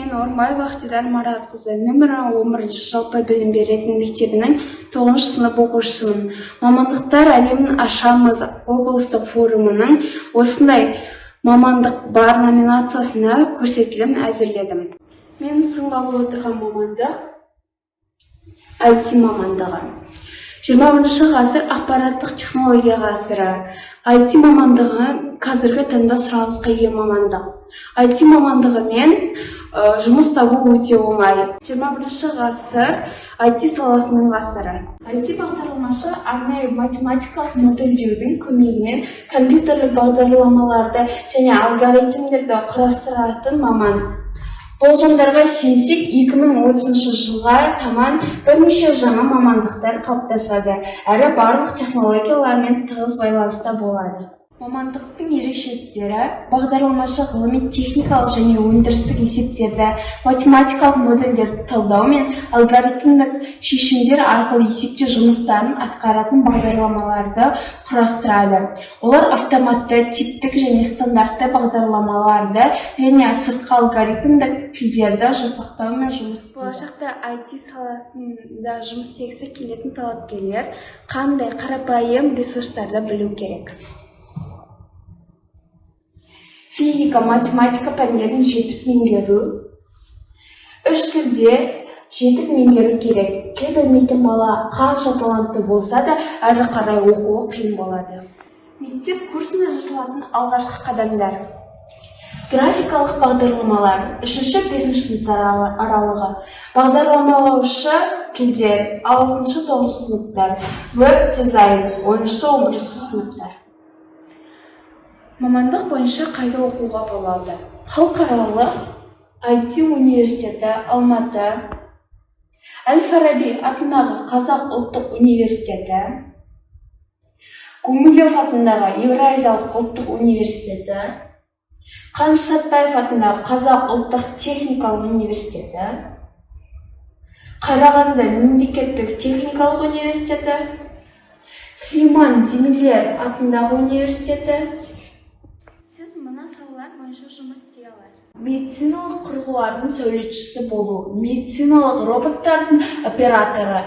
Мен Орынбаева Ақтидар Маратқызы, нөмір 11 жалпы білім беретін мектебінің 9 сынып оқушысымын. Мамандықтар әлемін ашамыз облыстық форумының осындай мамандық бар номинациясына көрсетілім әзірледім. Мен ұсынғалы отырған мамандық IT мамандығы. 21 ғасыр ақпараттық технология ғасыры. IT мамандығы қазіргі таңда сұранысқа ие мамандық. IT мамандығымен жұмыс табу өте оңай. 21 ғасыр IT саласының ғасыры. IT бағдарламашы арнайы математикалық модельдеудің көмегімен компьютерлік бағдарламаларды және алгоритмдерді құрастыратын маман. Болжамдарға сенсек, 2030 жылға таман бірнеше жаңа мамандықтар қалыптасады, әрі барлық технологиялармен тығыз байланыста болады. Мамандықтың ерекшеліктері бағдарламашы ғылыми техникалық және өндірістік есептерді, математикалық модельдерді талдау мен алгоритмдік шешімдер арқылы есептеу жұмыстарын атқаратын бағдарламаларды құрастырады. Олар автоматты, типтік және стандартты бағдарламаларды және сыртқы алгоритмдік тілдерді жасақтаумен жұмыс істейді. Болашақта IT саласында жұмыс істегісі келетін талапкерлер қандай қарапайым ресурстарды білу керек? Физика, математика пәндерін жетік меңгеру. 3 тілде жетік меңгеру керек. Тіл білмейтін бала қанша талантты болса да, әрі қарай оқуы қиын болады. Мектеп курсында жасалатын алғашқы қадамдар. Графикалық бағдарламалар 3-5 сыныптар аралығы. Бағдарламалаушы тілдер 6-9 сыныптар. Веб дизайн 10-11 сыныптар. Мамандық бойынша қайда оқуға болады? Халықаралық IT университеті Алматы, Әл-Фараби атындағы Қазақ ұлттық университеті, Гумилев атындағы Еуразиялық ұлттық университеті, Қаныш Сәтпаев атындағы Қазақ ұлттық техникалық университеті, Қарағанды мемлекеттік техникалық университеті, Сүлейман Демирел атындағы университеті. Сіз мына салалар бойынша жұмыс істей аласыз. Медициналық құрылғылардың сәулетшісі болу, медициналық роботтардың операторы,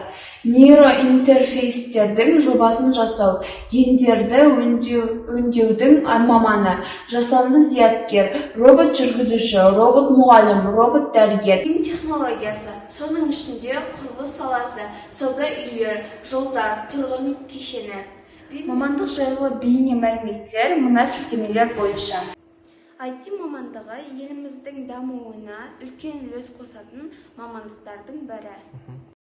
нейроинтерфейстердің жобасын жасау, гендерді өңдеудің маманы, жасанды зияткер, робот жүргізуші, робот мұғалім, робот дәрігер. Технологиясы, соның ішінде құрылыс саласы, сауда үйлер, жолдар, тұрғын үй кешені. Мамандық жайлы бейне мәліметтер мына сілтемелер бойынша. IT мамандығы еліміздің дамуына үлкен үлес қосатын мамандықтардың бірі.